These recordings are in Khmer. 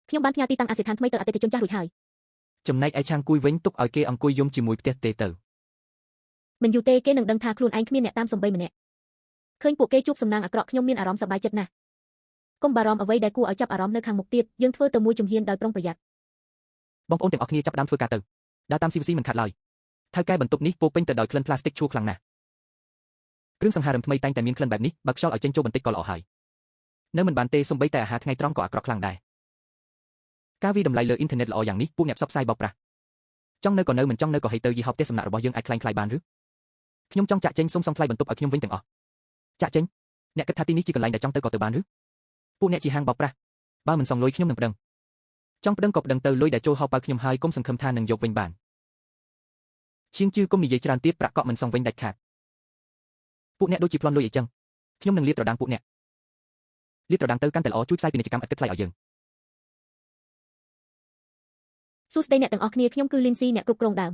ខ្ញុំបានផ្ញើទីតាំងអាសយដ្ឋានថ្មីទៅអតិថិជនចាស់រួចហើយចំណែកឯឆាងគួយវិញទុកឲ្យគេអង្គុយយំជាមួយផ្ទះទេទៅមិនយូរទេគេនឹងដឹងថាខ្លួនឯងគ្មានអ្នកតាមសំបីម្នាក់ឃើញពួកគេជួបសំណាងអាក្រក់ខ្ញុំមានអារម្មណ៍សប្បាយចិត្តណាស់កុំបារម្ភអ្វីដែលគួរឲ្យចាប់អារម្មណ៍នៅខាងមុខទៀតយើងធ្វើទៅមួយជំហានដោយប្រុងប្រយ័ត្នបងប្អូនទាំងអស់គ្នាចាប់ផ្ដើមធ្វើការទៅដើរតាម CVC មិនខាត់ឡើយថៅកែបន្ទប់នេះពោពេញទៅដោយក្លិនផ្លាស្ទិកឈួរខ្លាំងណាស់គ្រឿងសង្ហារឹមថ្មីតែងតែមានក្លិនបែបនេះបើខ្យល់ឲ្យចេញចូលបន្តិចក៏ល្អហើយនៅមិនបានទេសូម្បីតែអាហារថ្ងៃត្រង់ក៏អាក្រក់ខ្លាំងដែរការវិតម្លៃលើអ៊ីនធឺណិតល្អយ៉ាងនេះពួកអ្នកផ្សព្វផ្សាយបោកប្រាស់ចង់នៅក៏នៅមិនចង់នៅក៏ហីទៅយីហោផ្ទះសំណាក់របស់យើងអាចคล้ายៗបានឬខ្ញុំចង់ចាក់ចេញសុំសងថ្លៃបន្ទប់ឲ្យខ្ញុំវិញទាំងអស់ចាក់ចេញអ្នកគិតថាទីនេះជាកន្លែងដែលចង់ទៅក៏ទៅបានឬពួកអ្នកជាហាងបោកប្រាស់បើមិនសងលុយខ្ញុំនឹងប្តឹងចង់ប្តឹងក៏ប្តឹងទៅលុយដែលចូលហោប៉ៅខ្ញុំហើយកុំសង្ឃឹមថានឹងយកវិញបានជាងជឿកុំនិយាយច្រើនទៀតប្រាក់កក់មិនសងវិញដាច់ខាតពួកអ្នកដូចជាប្លន់លុយអីចឹងខ្ញុំនឹងលាតត្រដាងពួកអ្នកលាតត្រដាងទៅកាន់តែល្អជួយផ្សាយពាណិជ្ជកម្មឥតគិតថ្លៃឲ្យយើងសួស្តីអ្នកទាំងអស់គ្នាខ្ញុំគឺ Lindsay អ្នកគ្រប់គ្រងដើម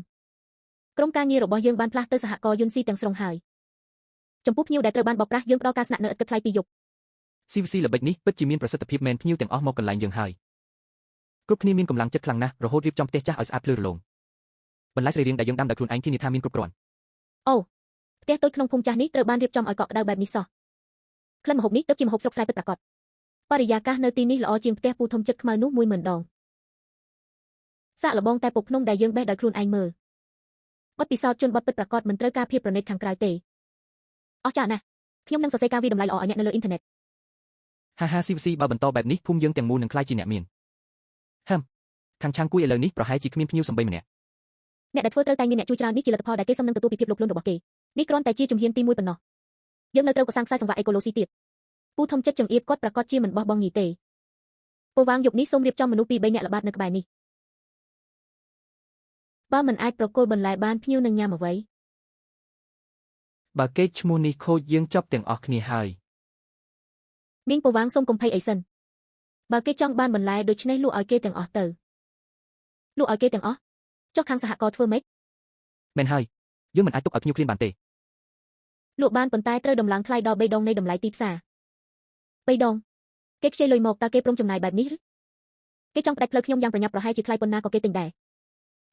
ក្រុមការងាររបស់យើងបានផ្លាស់ទៅសហករណ៍ Yunsi ទាំងស្រុងហើយចំពោះភ្ញៀវដែលត្រូវបានបោកប្រាស់យើងផ្ដល់ការស្នាក់នៅឥតគិតថ្លៃពីរយប់ CVC ល្បិចនេះពិតជាមានប្រសិទ្ធភាពមែនភ្ញៀវទាំងអស់មកកន្លែងយើងហើយគ្រប់គ្នាមានកម្លាំងចិត្តខ្លាំងណាស់រហូតរៀបចំផ្ទះចាស់ឲ្យស្អាតភ្លឺរលោងបន្លែសរីរាង្គដែលយើងដាំដោយខ្លួនឯងធានាថាមានគ្រប់គ្រាន់អូផ្ទះតូចក្នុងភូមិចាស់នេះត្រូវបានរៀបចំឲ្យកក់ក្ដៅបែបនេះសោះក្លិនម្ហូបនេះទៅជាម្ហូបស្រុកស្រែពិតប្រាកដបរិយាកាសនៅទីនេះល្អជាងផ្ទះពូធំចិត្តខ្មៅនោះ10000 ដងសាកល្បងតែពុកភ្នំដែលយើងបេះដោយខ្លួនឯងមើលបទពិសោធន៍ជនបទពិតប្រាកដមិនត្រូវការភាពប្រណិតខាងក្រៅទេអស្ចារ្យណាស់ខ្ញុំនឹងសរសេរការវិតម្លៃល្អឲ្យអ្នកនៅលើអ៊ីនធឺណិតហា CVC បើបន្តបែបនេះភូមិយើងទាំងមូលនឹងក្លាយជាអ្នកមានខាងឆាងគួយឥឡូវនេះប្រហែលជាគ្មានភ្ញៀវសំបីម្នាក់អ្នកដែលធ្វើត្រូវតែមានអ្នកជួយច្រើននេះជាលទ្ធផលដែលគេសំនឹងទទួលពីភាពលោភលន់របស់គេនេះគ្រាន់តែជាជំហានទី1ប៉ុណ្ណោះយើងនៅត្រូវកសាងខ្សែសង្វាក់អេកូឡូស៊ីទៀតពូធំចិត្តចង្អៀតគាត់ប្រកាសជាមិនបោះបង់ញីទេពូវាងយប់នេះសូមរៀបចំមនុស្ស2-3នាក់ល្បាតនៅក្បែរនេះបើមិនអាចប្រគល់បន្លែបានភ្ញៀវនឹងញ៉ាំអ្វីបើគេឈ្មោះនេះខូចយើងចប់ទាំងអស់គ្នាហើយមីងពូវាងសូមកុំភ័យអីសិនបើគេចង់បានបន្លែដូច្នេះលក់ឲ្យគេទាំងអស់ទៅលក់ឲ្យគេទាំងអស់ចុះខាងសហករណ៍ធ្វើម៉េចមែនហើយយើងមិនអាចទុកឲ្យភ្ញៀវឃ្លានបានទេលក់បានប៉ុន្តែត្រូវដំឡើងថ្លៃដល់3 ដងនៃតម្លៃទីផ្សារ3 ដងគេខ្ចីលុយមកតើគេព្រមចំណាយបែបនេះឬគេចង់ផ្ដាច់ផ្លូវខ្ញុំយ៉ាងប្រញាប់ប្រហែលជាថ្លៃប៉ុណ្ណាក៏គេទិញដែរ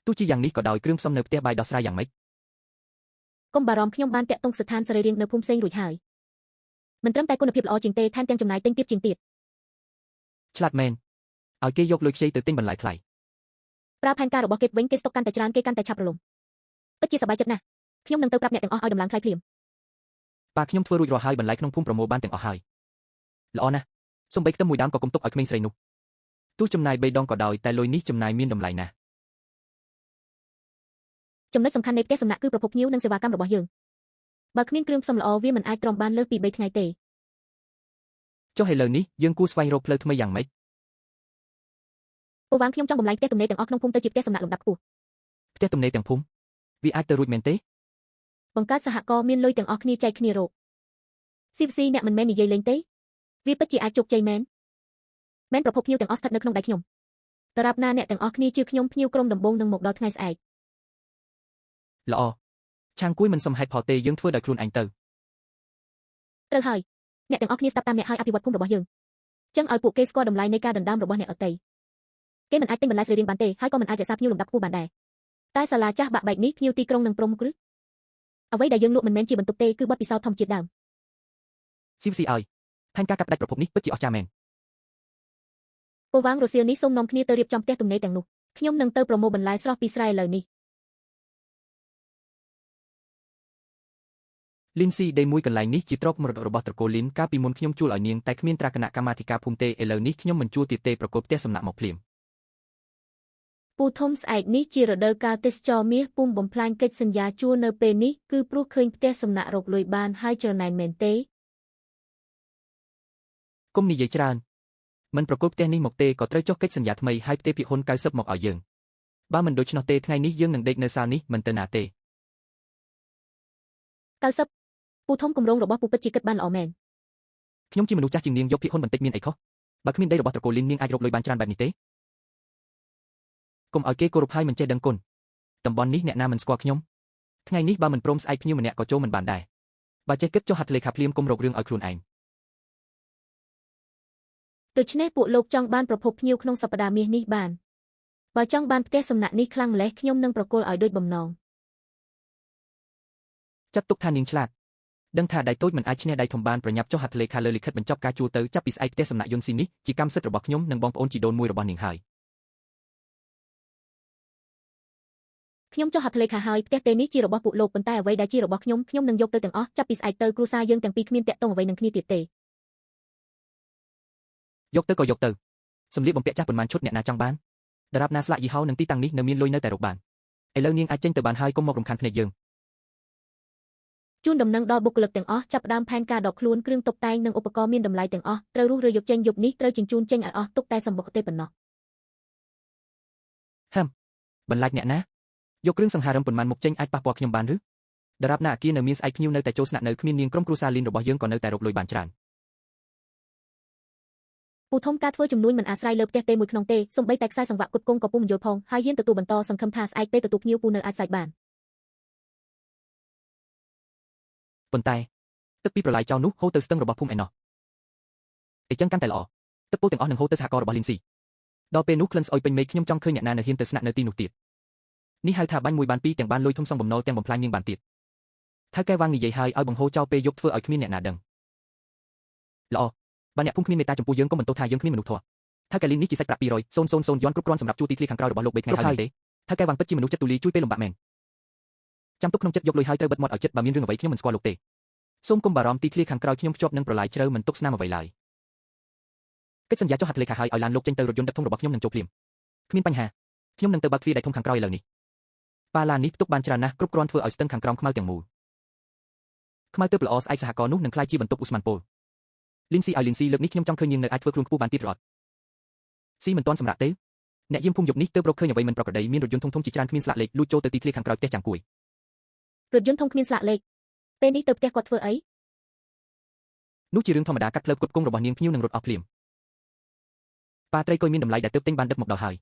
ទោះជាយ៉ាងនេះក៏ដោយគ្រឿងផ្សំនៅផ្ទះបាយដោះស្រាយយ៉ាងម៉េចកុំបារម្ភខ្ញុំបានតាក់ទងស្ថានសរីរាង្គនៅភូមិផ្សេងរួចហើយមិនត្រឹមតែគុណភាពល្អជាងទេថែមទាំងចំណាយទិញទៀតជាងទៀតឆ្លាតមែនឲ្យគេយកលុយខ្ចីទៅទិញបន្លែថ្លៃប្រើផែនការរបស់គេវិញគេស្តុកកាន់តែច្រើនគេកាន់តែឆាប់រលំពិតជាសប្បាយចិត្តណាស់ខ្ញុំនឹងទៅប្រាប់អ្នកទាំងអស់ឲ្យដំឡើងថ្លៃភ្លាមប៉ាខ្ញុំធ្វើរួចរាល់ហើយបន្លែក្នុងភូមិប្រមូលបានទាំងអស់ហើយល្អណាស់សំបីខ្ទឹមមួយដើមក៏គុំទុកឲ្យក្មេងស្រីនោះទោះចំណាយ3 ដងក៏ដោយតែលុយនេះចំណាយមានតម្លៃណាស់ចំណុចសំខាន់នៃផ្ទះសំណាក់គឺប្រភពភ្ញៀវនិងសេវាកម្មរបស់យើងបើគ្មានគ្រឿងផ្សំល្អវាមិនអាចទ្រាំបានលើសពី3 ថ្ងៃទេចុះឥឡូវនេះយើងគួរស្វែងរកផ្លូវថ្មីយ៉ាងម៉េចពូវាងខ្ញុំចង់បំលែងផ្ទះទំនេរទាំងអស់ក្នុងភូមិទៅជាផ្ទះសំណាក់លំដាប់ខ្ពស់ផ្ទះទំនេរទាំងភូមិវាអាចទៅរួចមែនទេបង្កើតសហគមន៍មានលុយទាំងអស់គ្នាចែកគ្នារក CVC អ្នកមិនមែននិយាយលេងទេវាពិតជាអាចជោគជ័យមែនប្រភពភ្ញៀវទាំងអស់ស្ថិតនៅក្នុងដៃខ្ញុំតារាប់ណាអ្នកទាំងអស់គ្នាជឿខ្ញុំភ្ញៀវក្រុមដំបូងនឹងមកដល់ថ្ងៃស្អែកល្អឆាងគួយមិនសមហេតុផលទេយើងធ្វើដោយខ្លួនឯងទៅត្រូវហើយអ្នកទាំងអស់គ្នាស្ដាប់តាមអ្នកហើយអភិវឌ្ឍភូមិរបស់យើងចឹងឲ្យពួកគេស្គាល់តម្លៃនៃការដណ្ដើមរបស់អ្នកអតីតគេមិនអាចទិញបន្លែស្រីរាង្គបានទេហើយក៏មិនអាចរក្សាភ្ញៀវលំដាប់ខ្ពស់បានដែរតែសាលាចាស់បាក់បែកនេះភ្ញៀវទីក្រុងនឹងព្រមគ្រឹះអ្វីដែលយើងលក់មិនមែនជាបន្ទប់ទេគឺបទពិសោធន៍ធម្មជាតិដើម CVC ឲ្យផែនការកាត់ផ្ដាច់ប្រភពនេះពិតជាអស្ចារ្យមែនពូវាងរសៀលនេះសូមនាំគ្នាទៅរៀបចំផ្ទះទំនេរទាំងនោះខ្ញុំនឹងទៅប្រមូលបន្លែស្រស់ពីស្រែឥឡូវនេះ Lindsay ដេមួយកន្លែងនេះជាទ្រព្យមរតករបស់ត្រកូលលីនកាលពីមុនខ្ញុំជួលឲ្យនាងតែគ្មានត្រាគណៈកម្មាធិការភូមិទេឥឡូវនេះខ្ញុំមិនជួលទៀតទេប្រកបផ្ទះសំណាក់មកភ្លាមពូធំស្អែកនេះជារដូវកាលទេសចរមាសពុំបំផ្លាញកិច្ចសន្យាជួលនៅពេលនេះគឺព្រោះឃើញផ្ទះសំណាក់រកលុយបានហើយច្រណែនមែនទេកុំនិយាយច្រើនមិនប្រកបផ្ទះនេះមកទេក៏ត្រូវចុះកិច្ចសន្យាថ្មីហើយផ្ទេរភាគហ៊ុន90មកឲ្យយើងបើមិនដូច្នោះទេថ្ងៃនេះយើងនឹងដេកនៅសាលនេះមិនទៅណាទេ90ពូធំគម្រោងរបស់ពូពិតជាគិតបានល្អមែនខ្ញុំជាមនុស្សចាស់ជាងនាងយកភាគហ៊ុនបន្តិចមានអីខុសបើគ្មានដីរបស់ត្រកូលលីននាងអាចរកលុយបានច្រើនបែបនេះទេកុំឲ្យគេគោរពហើយមិនចេះដឹងគុណតំបន់នេះអ្នកណាមិនស្គាល់ខ្ញុំថ្ងៃនេះបើមិនព្រមស្អែកភ្ញៀវម្នាក់ក៏ចូលមិនបានដែរបើចេះគិតចុះហត្ថលេខាភ្លាមកុំរករឿងឲ្យខ្លួនឯង ដូច្នេះពួកលោកចង់បានប្រភពភ្ញៀវក្នុងសប្តាហ៍មាសនេះបានបើចង់បានផ្ទះសំណាក់នេះខ្លាំងម្ល៉េះខ្ញុំនឹងប្រគល់ឲ្យដូចបំណងចាត់ទុកថានាងឆ្លាតដឹងថាដៃតូចមិនអាចឈ្នះដៃធំបានប្រញាប់ចុះហត្ថលេខាលើលិខិតបញ្ចប់ការជួលទៅចាប់ពីស្អែកផ្ទះសំណាក់យុនស៊ីនេះជាកម្មសិទ្ធិរបស់ខ្ញុំនិងបងប្អូនជីដូនមួយរបស់នាងហើយខ្ញុំចុះហត្ថលេខាហើយផ្ទះទេនេះជារបស់ពួកលោកប៉ុន្តែអ្វីដែលជារបស់ខ្ញុំនឹងយកទៅទាំងអស់ចាប់ពីស្អែកទៅគ្រួសារយើងទាំងពីរគ្មានតាក់ទងអ្វីនឹងគ្នាទៀតទេយកទៅក៏យកទៅសម្លៀកបំពាក់ចាស់ប៉ុន្មានឈុតអ្នកណាចង់បានដរាបណាស្លាកយីហោនិងទីតាំងនេះនៅមានលុយនៅតែរកបានឥឡូវនាងអាចចេញទៅបានហើយកុំមករំខានភ្នែកយើងជូនដំណឹងដល់បុគ្គលិកទាំងអស់ចាប់ផ្ដើមផែនការដកខ្លួនគ្រឿងតុបតែងនិងឧបករណ៍មានតម្លៃទាំងអស់ត្រូវរុះរើយកចេញយប់នេះត្រូវជញ្ជូនចេញឲ្យអស់ទុកតែសម្បុកទេប៉ុណ្ណោះបន្លាចអ្នកណាយកគ្រឿងសង្ហារឹមប៉ុន្មានមុខចេញអាចប៉ះពាល់ខ្ញុំបានឬដរាបណាអគារនៅមានស្អែកភ្ញៀវនៅតែចូលស្នាក់នៅគ្មាននាងក្រុមគ្រួសារលីនរបស់យើងក៏នៅតែរកលុយបានច្រើនពូធំការធ្វើជំនួញមិនអាស្រ័យលើផ្ទះទេមួយក្នុងទេសូម្បីតែខ្សែសង្វាក់គុតគង់ក៏ពុំយល់ផងហើយហ៊ានទទួលបន្តសង្ឃឹមថាស្អែកពេលទទួលភ្ញៀវពូនៅអាចសាច់បានប៉ុន្តែទឹកពីប្រឡាយចោលនោះហូរទៅស្ទឹងរបស់ភូមិឯណោះអញ្ចឹងកាន់តែល្អទឹកពុលទាំងអស់នឹងហូរទៅសហករណ៍របស់លីនស៊ីដល់ពេលនោះក្លិនស្អុយពេញមេឃខ្ញុំចង់ឃើញអ្នកណានៅហ៊ានទៅស្នាក់នៅទីនោះទៀតនេះហៅថាបាញ់មួយបានពីរទាំងបានលុយធំសងបំណុលទាំងបំផ្លាញនាងបានទៀតថៅកែវ៉ាងនិយាយហើយឲ្យបង្ហូរចោលពេលយប់ធ្វើឲ្យគ្មានអ្នកណាដឹងល្អបើអ្នកភូមិគ្មានមេត្តាចំពោះយើងក៏មិនទោសថាយើងគ្មានមនុស្សធម៌ថៅកែលីននេះជាសាច់ប្រាក់200,000យន់គ្រប់គ្រាន់សម្រាប់ជួលទីធ្លាខាងក្រោយរបស់លោកបេថ្ងៃហើយទេថៅកែវ៉ាងពិតជាមនុស្សចិត្តទូលាយជួយពេលលំបាកមែនចាំទុកក្នុងចិត្តយកលុយហើយត្រូវបិទមាត់ឲ្យចិត្តបើមានរឿងអ្វីខ្ញុំមិនស្គាល់លោកទេសូមកុំបារម្ភទីធ្លាខាងក្រោយខ្ញុំភ្ជាប់នឹងប្រឡាយជ្រៅមិនទុកស្នាមអ្វីឡើយកិច្ចសន្យាចុះហត្ថលេខាហើយឲ្យឡានលោកចេញទៅរថយន្តដឹកធំរបស់ខ្ញុំនឹងចូលភ្លាមគ្មានបញ្ហាខ្ញុំនឹងទៅបើកទ្វារដៃធំខាងក្រោយឥឡូវនេះប៉ាឡាននេះផ្ទុកបានច្រើនណាស់គ្រប់គ្រាន់ធ្វើឲ្យស្ទឹងខាងក្រោមខ្មៅទាំងមូលខ្មៅទើបល្អស្អែកសហករណ៍នោះនឹងក្លាយជាបន្ទប់ឧស្ម័នពុលលីនស៊ីឲ្យលីនស៊ីលើកនេះខ្ញុំចង់ឃើញនាងនៅអាចធ្វើខ្លួនខ្ពស់បានទៀតឬអត់ស៊ីមិនទាន់សម្រាប់ទេអ្នកយាមភូមិយប់នេះទើបរកឃើញអ្វីមិនប្រក្រតីមានរថយន្តធំៗជាច្រើនគ្មានស្លាកលេខលួចចូលទៅទីធ្លាខាងក្រោយផ្ទះចាំងគួយរថយន្តធំគ្មានស្លាកលេខពេលនេះទៅផ្ទះគាត់ធ្វើអីនោះជារឿងធម្មតាកាត់ផ្លូវផ្គត់ផ្គង់របស់នាងភ្ញៀវនឹងរត់អស់ភ្លាមប៉ាត្រីគុយមានតម្លៃដែលទើបទិញបានដឹកមកដល់ហើយ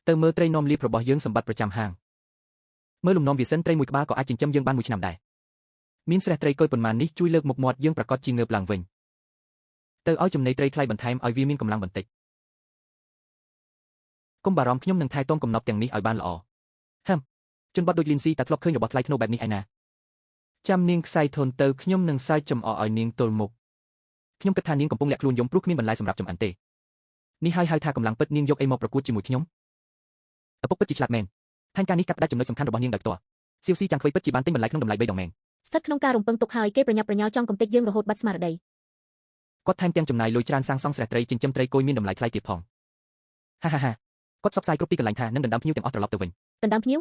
ទៅមើលត្រីនាំលៀបរបស់យើងសម្បត្តិប្រចាំហាងមើលលំនាំវាសិនត្រីមួយក្បាលក៏អាចចិញ្ចឹមយើងបានមួយឆ្នាំដែរមានស្រះត្រីគុយប៉ុន្មាននេះជួយលើកមុខមាត់យើងប្រកាសជាងើបឡើងវិញទៅឲ្យចំណីត្រីថ្លៃបន្ថែមឲ្យវាមានកម្លាំងបន្តិចកុំបារម្ភខ្ញុំនឹងថែទាំកំណប់ទាំងនេះឲ្យបានល្អជនបទដូចលីនស៊ីតែធ្លាប់ឃើញរបស់ថ្លៃថ្នូរបែបនេះឯណាចាំនាងខ្សែធនទៅខ្ញុំនឹងសាយចំអកឲ្យនាងទល់មុខខ្ញុំគិតថានាងកំពុងលាក់ខ្លួនយំព្រោះគ្មានបន្លែសម្រាប់ចំអិនទេនេះហើយហៅថាកម្លាំងពិតនាងយកអីមកប្រកួតជាមួយខ្ញុំឪពុកពិតជាឆ្លាតមែនផែនការនេះកាត់ផ្តាច់ចំណុចសំខាន់របស់នាងដោយផ្ទាល់សៀវស៊ីចាំងខ្វៃពិតជាបានទិញបន្លែក្នុងតម្លៃ3ដងមែនស្ថិតក្នុងការរំពឹងទុកហើយគេប្រញាប់ប្រញាល់ចង់កំទេចយើងរហូតបាត់ស្មារតីគាត់ថែមទាំងចំណាយលុយច្រើនសាងសង់ស្រះត្រីចិញ្ចឹមត្រីគោមានតម្លៃថ្លៃទៀតផងហាគាត់សបផ្សាយគ្រប់ទីកន្លែងថានឹងដណ្ដើមភ្ញៀវទាំងអស់ត្រឡប់ទៅវិញដណ្ដើមភ្ញៀវ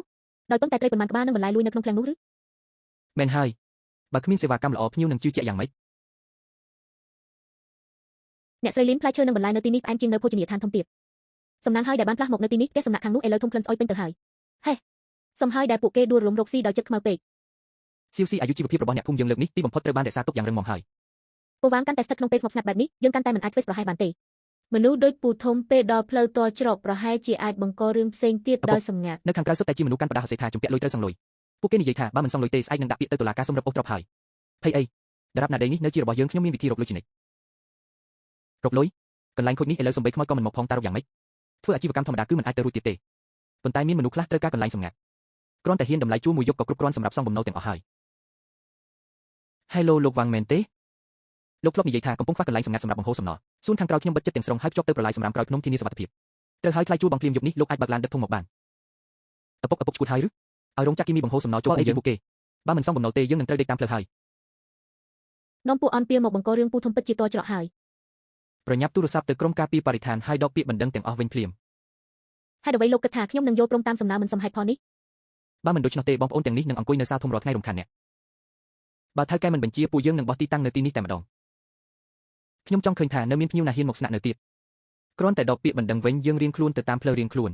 ដោយពឹងតែត្រីប៉ុន្មានក្បាលនឹងបន្លែលួយនៅក្នុងឃ្លាំងនោះឬមែនហើយបើគ្មានសេវាកម្មល្អភ្ញៀវនឹងជឿជាក់យ៉ាងម៉េចអ្នកស្រីលីនផ្លែឈើនិងបន្លែនៅទីនេះផ្អែមជាងនៅភោជនីយដ្ឋានធំទៀតសំណាងហើយដែលបានផ្លាស់មកនៅទីនេះផ្ទះសំណាក់ខាងនោះឥឡូវធំក្លិនស្អុយពេញទៅហើយហេសំហើយដែលពួកគេដួលរំរកស៊ីដោយចិត្តខ្មៅពេកសៀវស៊ីអាយុជីវភាពរបស់អ្នកភូមិយើងលើកនេះទីបំផុតត្រូវបានរក្សាទុកយ៉ាងរឹងមាំហើយពូវ៉ាងកាន់តែស្ថិតក្នុងពេលស្ងប់ស្ងាត់បែបនេះយើងកាន់តែមិនអាចធ្វើប្រហែសបានទេមនុស្សដូចពូធំពេលដល់ផ្លូវតច្រកប្រហែលជាអាចបង្ករឿងផ្សេងទៀតដោយសម្ងាត់នៅខាងក្រៅសុទ្ធតែជាមនុស្សកាន់បដាហសេថាជំពាក់លុយត្រូវសងលុយពួកគេនិយាយថាបើមិនសងលុយទេស្អែកនឹងដាក់ពាក្យទៅតុលាការសុំរឹបអូសទ្រព្យហើយភ័យអីដរាបណាដីនេះនៅជារបស់យើងខ្ញុំមានវិធីរកលុយជានិច្ចរកលុយកន្លែងខូចនេះឥឡូវសំបីខ្មោចក៏មិនមកផងតើរកយ៉ាងម៉េចធ្វើអាជីវកម្មធម្មតាគឺមិនអាចទៅរួចទៀតទេប៉ុន្តែមានមនុស្សខ្លះត្រូវការកន្លែងសម្ងាត់គ្រាន់តែហ៊ានតម្លៃជួលមួយយប់ក៏គ្រប់គ្រាន់សម្រាប់សងបំណុលទាំងអស់ហើយ Hello លោកវ៉ាងមែនទេលោកធ្លាប់និយាយថាកំពុងខ្វះកន្លែងសម្ងាត់សម្រាប់បង្ហូរសំណល់សួនខាងក្រោយខ្ញុំបិទចិត្តទាំងស្រុងហើយភ្ជាប់ទៅប្រឡាយសម្រាប់ក្រោយភ្នំធានាសុវត្ថិភាពត្រូវហើយថ្លៃជួលបងភ្លាមយប់នេះលោកអាចបើកឡានដឹកធំមកបានឪពុកឈួតហើយឬឲ្យរោងចក្រគីមីបង្ហូរសំណល់ចូលអីយើងពួកគេបើមិនសងបំណុលទេយើងនឹងត្រូវដេកតាមផ្លូវហើយនាំពួកអនពៀមកបង្ករឿងពូធំពិតជាតច្រកហើយប្រញាប់ទូរស័ព្ទទៅក្រុមការពារបរិស្ថានហើយដកពាក្យបណ្ដឹងទាំងអស់វិញភ្លាមហេតុអ្វីលោកគិតថាខ្ញុំនឹងយល់ព្រមតាមសំណើមិនសមហេតុផលនេះបើមិនដូច្នោះទេបងប្អូនទាំងនេះនឹងអង្គុយនៅសាលធំរាល់ថ្ងៃរំខានអ្នកបើថៅកែមិនបញ្ជាពួកយើងនឹងបោះទីតាំងនៅទីនេះតែម្ដងខ្ញុំចង់ឃើញថានៅមានភ្ញៀវណាហ៊ានមកស្នាក់នៅទៀតគ្រាន់តែដកពាក្យបណ្ដឹងវិញយើងរៀងខ្លួនទៅតាមផ្លូវរៀងខ្លួន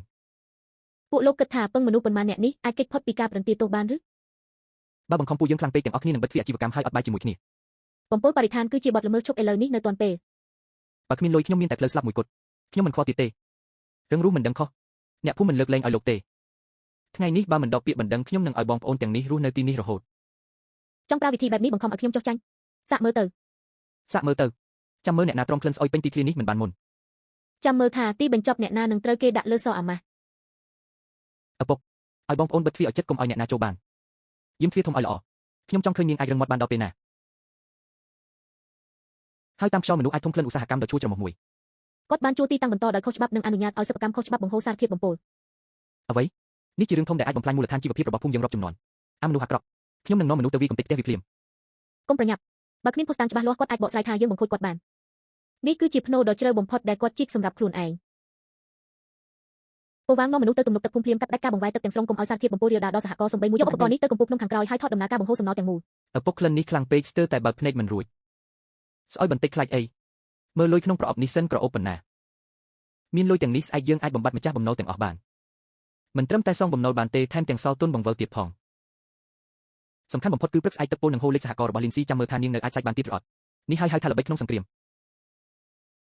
ពួកលោកគិតថាពឹងមនុស្សប៉ុន្មានអ្នកនេះអាចគេចផុតពីការប្រន្ទាទោសបានឬបើបង្ខំពួកយើងខ្លាំងពេកទាំងអស់គ្នានឹងបិទទ្វារអាជីវកម្មហើយអត់បាយជាមួយគ្នាបំពុលបរិស្ថានគឺជាបទល្មើសឈប់ឥឡូវនេះនៅទាន់ពេលបើគ្មានលុយខ្ញុំមានតែផ្លូវស្លាប់មួយគត់ខ្ញុំមិនខ្វល់ទៀតទេរឿងរស់មិនដឹងខុសអ្នកភូមិមិនលើកលែងឲ្យលោកទេថ្ងៃនេះបើមិនដកពាក្យបណ្ដឹងខ្ញុំនឹងឲ្យបងប្អូនទាំងនេះរស់នៅទីនេះរហូតចង់ប្រើវិធីបែបនេះបង្ខំឲ្យខ្ញុំចុះចាញ់សាកមើលទៅចាំមើលអ្នកណាទ្រាំក្លិនស្អុយពេញទីធ្លានេះមិនបានមុន ចាំមើលថាទីបញ្ចប់អ្នកណានឹងត្រូវគេដាក់លើសអាម៉ាស់ឪពុកឲ្យបងប្អូនបិទទ្វារឲ្យចិត្តកុំឲ្យអ្នកណាចូលបានយាមទ្វារធំឲ្យល្អខ្ញុំចង់ឃើញនាងអាចរឹងមាត់បានដល់ពេលណាហើយតាមខ្យល់មនុស្សអាចធំក្លិនឧស្សាហកម្មដ៏ឈួរច្រមុះមួយគាត់បានជួលទីតាំងបន្តដោយខុសច្បាប់និងអនុញ្ញាតឲ្យសិប្បកម្មខុសច្បាប់បង្ហូរសារធាតុបំពុលអ្វីនេះជារឿងធំដែលអាចបំផ្លាញមូលដ្ឋានជីវភាពរបស់ភូមិយើងរាប់ចំនួនមនុស្សអាក្រក់ខ្ញុំនឹងនាំមនុស្សទៅវាយកំទេចផ្ទះវាភ្លាមក ុំប្រញាប់បើគ្មានភស្តុតាងច្បាស់លាស់គាត់អាចបកស្រាយថាយើងបង្ខូចគាត់បាននេះគឺជាភ្នូរដ៏ជ្រៅបំផុតដែលគាត់ជីកសម្រាប់ខ្លួនឯងពូវាងនាំមនុស្សទៅទំនប់ទឹកភូមិភ្លាមកាត់ដាច់ការបង្វែរទឹកទាំងស្រុងកុំឲ្យសារធាតុបំពុលរាលដាលដល់សហគមន៍សំបីមួយយកឧបករណ៍នេះទៅកំពូលភ្នំខាងក្រោយហើយថតដំណើរការបង្ហូរសំណល់ទាំងមូលឪពុកក្លិននេះខ្លាំងពេកស្ទើរតែបើកភ្នែកមិនរួចស្អុយបន្តិចខ្លាចអីមើលលុយក្នុងប្រអប់នេះសិនក្រអូបប៉ុណ្ណាមានលុយទាំងនេះស្អែកយើងអាចបំបត្តិម្ចាស់បំណុលទាំងអស់បានមិនត្រឹមតែសងបំណុលបានទេថែមទាំងសល់ទុនបង្វិលទៀតផងសំខាន់បំផុតគឺព្រឹកស្អែកទឹកពុលនិងហូរលេខសហគមន៍របស់លីនស៊ីចាំមើលថានាងនៅអាចសាច់បានទៀតឬអត់នេះហើយហៅថាល្បិចក្នុងសង្គ្រាម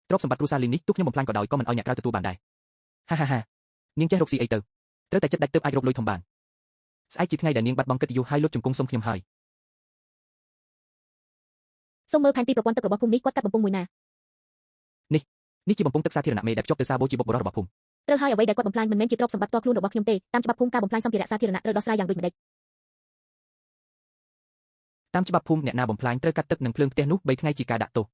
ទ្រព្យសម្បត្តិគ្រួសារលីននេះទោះខ្ញុំបំផ្លាញក៏ដោយក៏មិនឲ្យអ្នកក្រៅទទួលបានដែរហានាងចេះរកស៊ីអីទៅត្រូវតែចិត្តដាច់ទើបអាចរកលុយធំបានស្អែកជាថ្ងៃដែលនាងបាត់បង់កិត្តិយសហើយលុតជង្គង់សុំខ្ញុំហើយសូមមើលផែនទីប្រព័ន្ធទឹករបស់ភូមិនេះគាត់កាត់បំពង់មួយណានេះជាបំពង់ទឹកសាធារណៈមេដែលភ្ជាប់ទៅសាបូជាបុព្វបុរសរបស់ភូមិត្រូវហើយអ្វីដែលគាត់បំផ្លាញមិនមែនជាទ្រព្យសម្បត្តិផ្ទាល់ខ្លួនរបស់ខ្ញុំទេតាមច្បាប់ភូមិការបំផ្លាញសម្ភារៈសាធារណៈត្រូវដោះស្រាយយ៉ាងដូចម្តេចតាមច្បាប់ភូមិអ្នកណាបំផ្លាញត្រូវកាត់ទឹកនិងភ្លើងផ្ទះនោះ3ថ្ងៃជាការដាក់ទោស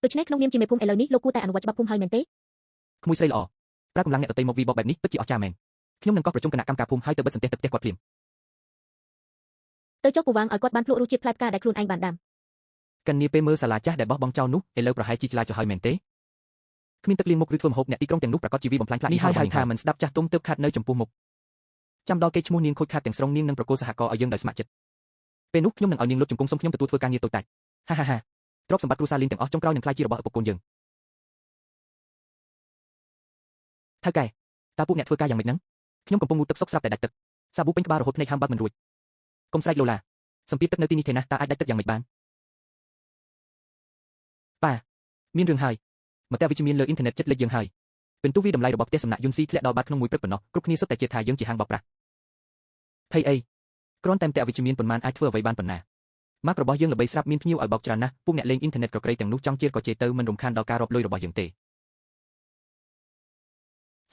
ដូច្នេះក្នុងនាមជាមេភូមិឥឡូវនេះលោកគួរតែអនុវត្តច្បាប់ភូមិហើយមែនទេក្មួយស្រីល្អប្រើកម្លាំងអ្នកដទៃមកវិបកបែបនេះពិតជាអស្ចារ្យមែនខ្ញុំនឹងកោះប្រជុំគណៈកម្មការភូមិហើយទៅបិទសន្ទះទឹកផ្ទះគាត់ភ្លាមទៅចុះពូវាងឲ្យគាត់បានភ្លក់រសជាតិផ្លែផ្កាដែលខ្លួនឯងបានដាំកញ្ញាពេលមើលសាលាចាស់ដែលបោះបង់ចោលនោះឥឡូវប្រហែលជាឆ្លាតចុះហើយមែនទេគ្មានទឹកលាងមុខឬធ្វើម្ហូបអ្នកទីក្រុងទាំងនោះប្រកាសជាវិបំផ្លាញផ្លាកនេះហើយហៅថាមិនស្ដាប់ចាស់ទុំទើបខាត់នៅចំពោះមុខចាំដល់គេឈ្មោះនាងខូចខាតទាំងស្រុងនាងនឹងប្រកល់សហគមន៍ឲ្យយើងដោយស្ម័គ្រចិត្តពេលនោះខ្ញុំនឹងឲ្យនាងលុតជង្គង់សុំខ្ញុំទទួលធ្វើការងារតូចតាចហាទ្រព្យសម្បត្តិគ្រួសារលីនទាំងអស់ចុងក្រោយនឹងក្លាយជារបស់ឪពុកកូនយើងថៅកែតើពួកអ្នកធ្វើការយ៉ាងម៉េចហ្នឹងខ្ញុំកំពុងងូតទឹកសុកស្រាប់តែដាច់ទឹកសាប៊ូពេញក្បាលរហូតភ្នែកហាំបើកមិនរួចកុំស្រែកឡូឡាសម្ពាធទឹកនៅទីនេះទេណាតើអាចដាច់ទឹកយ៉ាងម៉េចបានប៉ាមានរឿងហើយមកតែវិជ្ជមានលើអ៊ីនធឺណិតចិត្តលេខយើងហើយពិន្ទុវាតម្លៃរបស់ផ្ទះសំណាក់យុនស៊ីធ្លាក់ដល់បាត់ក្នុងមួយព្រឹកប៉ុណ្ណោះគ្រប់គ្នាសុទ្ធតែជឿថាយើងជាហាងបោកប្រាស់ភ័យអីគ្រាន់តែតែវិជ្ជមានប៉ុន្មានអាចធ្វើអ្វីបានប៉ុណ្ណាម៉ាក់របស់យើងល្បីស្រាប់មានភ្ញៀវឲ្យបោកច្រើនណាស់ពួកអ្នកលេងអ៊ីនធឺណិតក្រក្រៃទាំងនោះចង់ជេរក៏ជេរទៅមិនរំខានដល់ការរាប់លុយរបស់យើងទេស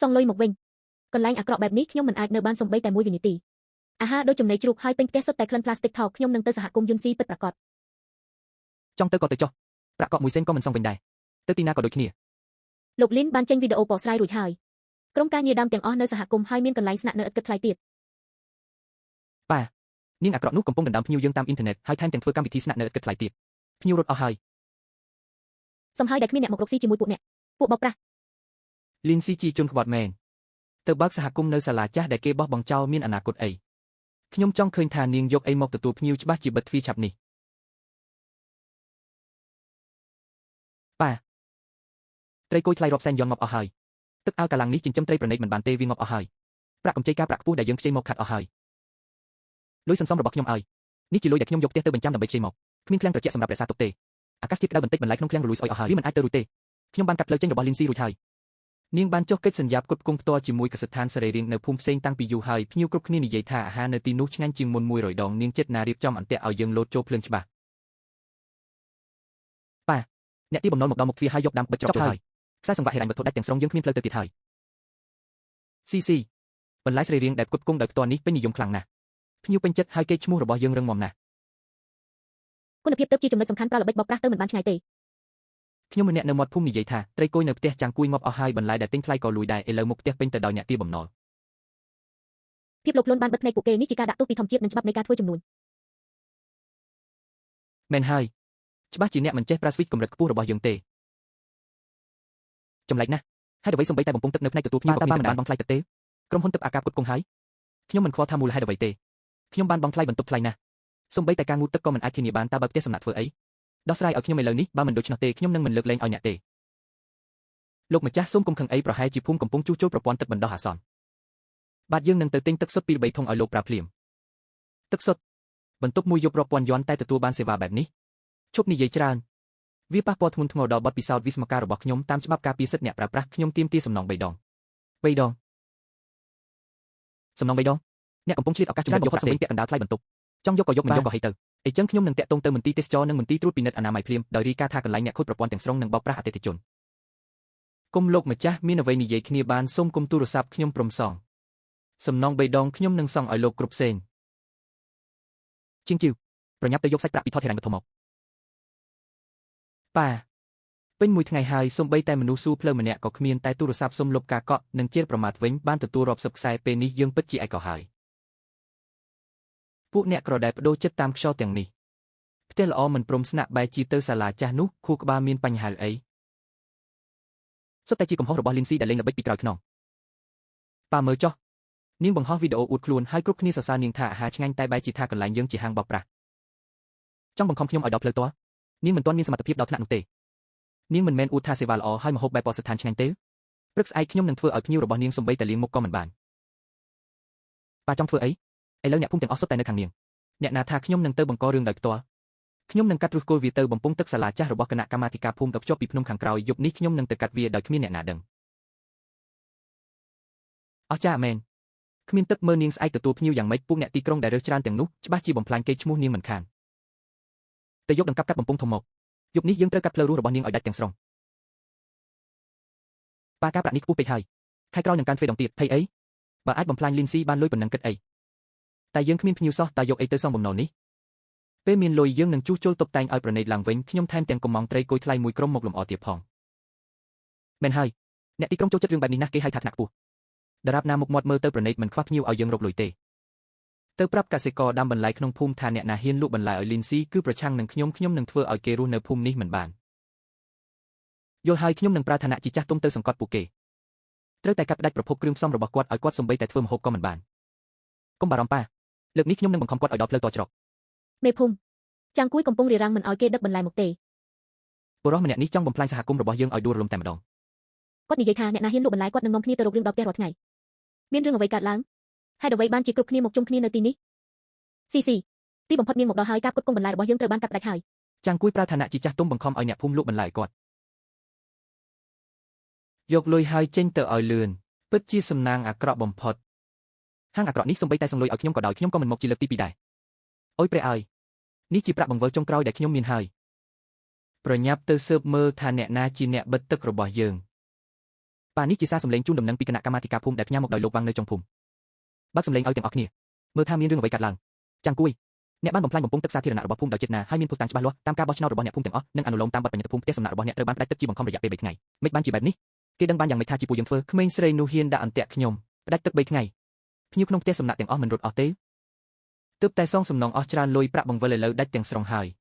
ងលុយមកវិញកន្លែងអាក្រក់បែបនេះខ្ញុំមិនអាចនៅបានសំបីតែមួយវិនាទីអាហារដូចចំណីជ្រូកហើយពេញផ្ទះសុទ្ធតែក្លិនផ្លាស្ទិកថោកខ្ញុំនឹងទៅសហគមន៍យុនស៊ីពិតប្រាកដចង់ទៅក៏ទៅចុះប្រាក់កក់មួយសេនក៏មិនសងវិញដែរទៅទីណាក៏ដូចគ្នាលោកលីនបានចេញវីដេអូបកស្រាយរួចហើយក្រុមការងារដើមទាំងអស់នៅសហគមន៍ហើយមានកន្លែងស្នាក់នៅឥតគិតថ្លៃទៀតប៉ានាងអាក្រក់នោះកំពុងដណ្ដើមភ្ញៀវយើងតាមអ៊ីនធឺណិតហើយថែមទាំងធ្វើកម្មវិធីស្នាក់នៅឥតគិតថ្លៃទៀតភ្ញៀវរត់អស់ហើយសំហើយដែលគ្មានអ្នកមករកស៊ីជាមួយពួកអ្នកពួកបោកប្រាស់លីនស៊ីជីជន់ក្បត់មែនទៅបើកសហគមន៍នៅសាលាចាស់ដែលគេបោះបង់ចោលមានអនាគតអីខ្ញុំចង់ឃើញថានាងយកអីមកទទួលភ្ញៀវច្បាស់ជាបិទទ្វារឆាប់នេះប៉ាត្រីគួយថ្លៃរាប់សែនយ៉នងាប់អស់ហើយទឹកអាវកាឡាំងនេះចិញ្ចឹមត្រីប្រណិតមិនបានទេវាងាប់អស់ហើយប្រាក់កម្ចីការប្រាក់ខ្ពស់ដែលយើងខ្ចីមកខាត់អស់ហើយលុយសន្សំរបស់ខ្ញុំឲ្យនេះជាលុយដែលខ្ញុំយកផ្ទះទៅបញ្ចាំដើម្បីខ្ចីមកគ្មានឃ្លាំងត្រជាក់សម្រាប់រក្សាទុកទេអាកាសធាតុក្តៅបន្តិចបន្លាយក្នុងឃ្លាំងរលួយស្អុយអស់ហើយវាមិនអាចទៅរួចទេខ្ញុំបានកាត់ផ្លូវចេញរបស់លីនស៊ីរួចហើយនាងបានចុះកិច្ចសន្យាផ្គត់ផ្គង់ផ្ទាល់ជាមួយកសិដ្ឋានសរីរាង្គនៅភូមិផ្សេងតាំងពីយូរហើយភ្ញៀវគ្រប់គ្នានិយាយថាអាហារនៅទីនោះឆ្ងាញ់ជាងមុន100ដងនាងចិត្តណារៀបចំអន្ទាក់ឲ្យយើងលោតចូលភ្លើងច្បាស់ប៉ាអ្នកទីបំណុលមកដល់មុខទ្វារហើយយកដាំបិទច្រកចូលហើយខ្សែសង្វាក់ហិរញ្ញវត្ថុដាច់ទាំងស្រុងយើងគ្មានផ្លូវទៅទៀតហើយស៊ីបន្លាយសរីរាង្គដែលផ្គត់ផ្គង់ដោយផ្ទាល់នេះពេញនិយមខ្លាំងណាស់ភ្ញៀវពេញចិត្តហើយគេឈ្មោះរបស់យើងរឹងមាំណាស់គុណភាពទឹកជាចំណុចសំខាន់ប្រើល្បិចបោកប្រាស់ទៅមិនបានឆ្ងាយទេខ្ញុំម្នាក់នៅមាត់ភូមិនិយាយថាត្រីគួយនៅផ្ទះចាំងគួយងាប់អស់ហើយបន្លាយដែលទិញថ្លៃក៏លួយដែរឥឡូវមុខផ្ទះពេញទៅដោយអ្នកទីបំណុលភាពលោកលន់បានបិទភ្នែកពួកគេនេះជាការដាក់ទោសពីធម្មជាតិនិងច្បាប់នៃការធ្វើចំនួនមែនហើយច្បាស់ជាអ្នកមិនចេះប្រើស្វីចកម្រិតខ្ពស់របស់យើងទេចម្លែកណាស់ហេតុអ្វីសំបីតែបំពង់ទឹកនៅផ្នែកទទួលភ្ញៀវក៏មិនបានបង់ថ្លៃទឹកទេក្រុមហ៊ុនទឹកអាកាបផ្គត់ផ្គង់ហើយខ្ញុំមិនខ្វល់ថាមូលហេតុអ្វីទេខ្ញុំបានបង់ថ្លៃបន្ទប់ថ្លៃណាស់សំបីតែការងូតទឹកក៏មិនអាចធានាបានតើបើផ្ទះសំណាក់ធ្វើអីដោះស្រាយឲ្យខ្ញុំឥឡូវនេះបើមិនដូច្នោះទេខ្ញុំនឹងមិនលើកលែងឲ្យអ្នកទេលោកម្ចាស់សូមកុំខឹងអីប្រហែលជាភូមិកំពុងជួសជុលប្រព័ន្ធទឹកបណ្ដោះអាសន្នបាទយើងនឹងទៅទិញទឹកសុទ្ធពី3ធុងឲ្យលោកប្រើភ្លាមទឹកសុទ្ធបន្ទប់មួយយប់រាប់ពាន់យន់តែទទួលបានសេវាបែបនេះឈប់និយាយច្រើនវាប៉ះពាល់ធ្ងន់ធ្ងរដល់បទពិសោធន៍វិស្វកម្មរបស់ខ្ញុំតាមច្បាប់ការពារសិទ្ធិអ្នកប្រើប្រាស់ខ្ញុំទាមទារសំណង3ដងសំណង3ដងអ្នកកំពុងឆ្លៀតឱកាសចំណេញយកហត់សម្លេងពាក់កណ្ដាលថ្លៃបន្ទប់ចង់យកក៏យកមិនយកក៏ហីទៅអញ្ចឹងខ្ញុំនឹងតាក់ទងទៅមន្ទីរទេសចរនិងមន្ទីរត្រួតពិនិត្យអនាម័យភ្លាមដោយរាយការណ៍ថាកន្លែងអ្នកខូចប្រព័ន្ធទាំងស្រុងនឹងបោកប្រាស់អតិថិជន គុំលោកម្ចាស់មានអ្វីនិយាយគ្នាបានសូមគុំទូរស័ព្ទខ្ញុំព្រមសងសំណង3ដងខ្ញុំនឹងសងឲ្យលោកគ្រប់ផ្សេងជាងជីវប្រញាប់ទៅយកសាច់ប្រាក់ពីថតហិរញ្ញវត្ថុមកប៉ាពេញមួយថ្ងៃហើយសូម្បីតែមនុស្សស៊ូភ្លើម្នាក់ក៏គ្មានតែទូរស័ព្ទសុំលុបការកក់និងជេរប្រមាថវិញបានទទួលរាប់សិបខ្សែពេលនេះយើងពិតជាឯកោហើយពួកអ្នកក្រដែលបដូរចិត្តតាមខ្យល់ទាំងនេះផ្ទះល្អមិនព្រមស្នាក់បែរជាទៅសាលាចាស់នោះខួរក្បាលមានបញ្ហាអីសុទ្ធតែជាកំហុសរបស់លីនស៊ីដែលលេងល្បិចពីក្រោយខ្នងប៉ាមើលចុះនាងបង្ហោះវីដេអូអួតខ្លួនហើយគ្រប់គ្នាសរសើរនាងថាអាហារឆ្ងាញ់តែបែរជាថាកន្លែងយើងជាហាងបោកប្រាស់ចង់បង្ខំខ្ញុំឲ្យដល់ផ្លូវតរនាងមិនទាន់មានសមត្ថភាពដល់ថ្នាក់នោះទេនាងមិនមែនអួតថាសេវាល្អហើយម្ហូបបែបបរិស្ថានឆ្ងាញ់ទេព្រឹកស្អែកខ្ញុំនឹងធ្វើឲ្យភ្ញៀវរបស់នាងសំបីតែលាងមុខក៏មិនបានប៉ាចង់ធ្វើអីឥឡូវអ្នកភូមិទាំងអស់សុទ្ធតែនៅខាងនាងអ្នកណាថាខ្ញុំនឹងទៅបង្ករឿងដោយផ្ទាល់ខ្ញុំនឹងកាត់ឫសគល់វាទៅបំពង់ទឹកសាលាចាស់របស់គណៈកម្មាធិការភូមិដ៏ភ្ជាប់ពីភ្នំខាងក្រោយយប់នេះខ្ញុំនឹងទៅកាត់វាដោយគ្មានអ្នកណាដឹងអស់ចាមែនគ្មានទឹកមើលនាងស្អែកទទួលភ្ញៀវយ៉ាងម៉េចពួកអ្នកទីក្រុងដែលរើសច្រើនទាំងនោះច្បាស់ជាបំផ្លាញកេរ្តិ៍ឈ្មោះនាងមិនខានទៅយកដង្កាប់កាត់បំពង់ធំមកយប់នេះយើងត្រូវកាត់ផ្លូវរស់របស់នាងឲ្យដាច់ទាំងស្រុងប៉ាការប្រាក់នេះខ្ពស់ពេកហើយខែក្រោយនឹងការទ្វេដងទៀតភ័យអីបើអាចបំផ្លាញលីនស៊ីបានលុយប៉ុណ្ណឹងគិតអីតែយើងគ្មានភ្ញៀវសោះតើយកអីទៅសងបំណុលនេះពេលមានលុយយើងនឹងជួសជុលតុបតែងឲ្យប្រណីតឡើងវិញខ្ញុំថែមទាំងកំងត្រីគួយថ្លៃមួយក្រុមមកលម្អទៀតផងមែនហើយអ្នកទីក្រុងចូលចិត្តរឿងបែបនេះណាស់គេហៅថាថ្នាក់ខ្ពស់ដរាបណាមុខមាត់មើលទៅប្រណីតមិនខ្វះភ្ញៀវឲ្យយើងរកលុយទេទៅប្រាប់កសិករដាំបន្លែក្នុងភូមិថាអ្នកណាហ៊ានលក់បន្លែឲ្យលីនស៊ីគឺប្រឆាំងនឹងខ្ញុំនឹងធ្វើឲ្យគេរស់នៅភូមិនេះមិនបានយល់ហើយខ្ញុំនឹងប្រើឋានៈជាចាស់ទុំទៅសង្កត់ពួកគេត្រូវតែកាត់ផ្តាច់ប្រភពគ្រឿងផ្សំរបស់គាត់ឲ្យគាត់សំបីតែធ្វើម្ហូបក៏មិនបានកុំបារម្ភប៉ាលើកនេះខ្ញុំនឹងបង្ខំគាត់ឲ្យដល់ផ្លូវតច្រកមេភូមិចាំងគួយកំពុងរារាំងមិនឲ្យគេដឹកបន្លែមកទេបុរសម្នាក់នេះចង់បំផ្លាញសហគមន៍របស់យើងឲ្យដួលរលំតែម្ដងគាត់និយាយថាអ្នកណាហ៊ានលក់បន្លែគាត់នឹងនាំគ្នាទៅរករឿងដល់ផ្ទះរាល់ថ្ងៃមានរឿងអ្វីកើតឡើងហេតុអ្វីបានជាគ្រប់គ្នាមកជុំគ្នានៅទីនេះស៊ីទីបំផុតនាងមកដល់ហើយការផ្គត់ផ្គង់បន្លែរបស់យើងត្រូវបានកាត់ផ្តាច់ហើយចាំងគួយប្រើឋានៈជាចាស់ទុំបង្ខំឲ្យអ្នកភូមិលក់បន្លែគាត់យកលុយហើយចេញទៅឲ្យលឿនពិតជាសំណាងអាក្រក់បំផុតហាងអាក្រក់នេះសំបីតែសងលុយឲ្យខ្ញុំក៏ដោយខ្ញុំក៏មិនមកជាលើកទី2ដែរអុយព្រះអើយនេះជាប្រាក់បង្វិលចុងក្រោយដែលខ្ញុំមានហើយប្រញាប់ទៅស៊ើបមើលថាអ្នកណាជាអ្នកបិទទឹករបស់យើងប៉ានេះជាសារសម្លេងជូនដំណឹងពីគណៈកម្មាធិការភូមិដែលផ្ញើមកដោយលោកវាំងនៅចុងភូមិបើកសម្លេងឲ្យទាំងអស់គ្នាមើលថាមានរឿងអ្វីកើតឡើងចាំងគួយអ្នកបានបំផ្លាញបំពង់ទឹកសាធារណៈរបស់ភូមិដោយចេតនាហើយមានភស្តុតាងច្បាស់លាស់តាមការបោះឆ្នោតរបស់អ្នកភូមិទាំងអស់និងអនុលោមតាមបទបញ្ញត្តិភូមិផ្ទះសំណាក់របស់អ្នកត្រូវបានផ្តាច់ទឹកជាបង្ខំរយៈពេល3ថ្ងៃមិនបានជាបែបនេះគេដឹងបានយ៉ាងម៉េចថាជាពួកយើងធ្វើក្មេងស្រីនោះហ៊ានដាក់អន្ទាក់ខ្ញុំផ្តាច់ទឹក3ថ្ងៃភ្ញៀវក្នុងផ្ទះសំណាក់ទាំងអស់មិនរត់អស់ទេទើបតែសងសំណងអស់ច្រើនលុយប្រាក់បង្វិលឥឡូវដាច់ទាំងស្រុងហើយ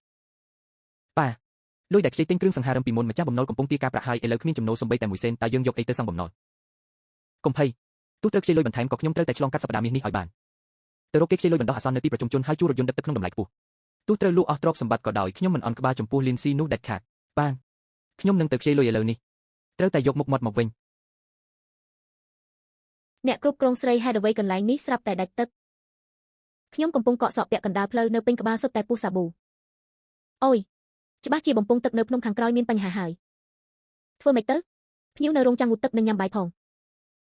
ប៉ាលុយដែលខ្ចីទិញគ្រឿងសង្ហារឹមពីមុនម្ចាស់បំណុលកំពុងទារការប្រាក់ហើយឥឡូវគ្មានចំណូលសំបីតែ1សេនតើយើងយកអីទៅសងបំណុលកុំភ័យទោះត្រូវខ្ចីលុយបន្ថែមក៏ខ្ញុំត្រូវតែឆ្លងកាត់សប្តាហ៍មាសនេះឲ្យបានទៅរកគេខ្ចីលុយបណ្ដោះអាសន្ននៅទីប្រជុំជនហើយជួលរថយន្តដឹកទឹកក្នុងតម្លៃខ្ពស់ទោះត្រូវលក់អស់ទ្រព្យសម្បត្តិក៏ដោយខ្ញុំមិនអន់ក្បាលចំពោះលីនស៊ីនោះដាច់ខាតបានខ្ញុំនឹងទៅខ្ចីលុយឥឡូវនេះត្រូវតែយកមុខមាត់មកវិញអ្នកគ្រប់គ្រងស្រីហេតុអ្វីកន្លែងនេះស្រាប់តែដាច់ទឹកខ្ញុំកំពុងកក់សក់ពាក់កណ្ដាលផ្លូវនៅពេញក្បាលសុទ្ធតែពុះសាប៊ូអូយច្បាស់ជាបំពង់ទឹកនៅភ្នំខាងក្រោយមានបញ្ហាហើយធ្វើម៉េចទៅភ្ញៀវនៅរោងចាំងងូតទឹកនឹងញ៉ាំបាយផង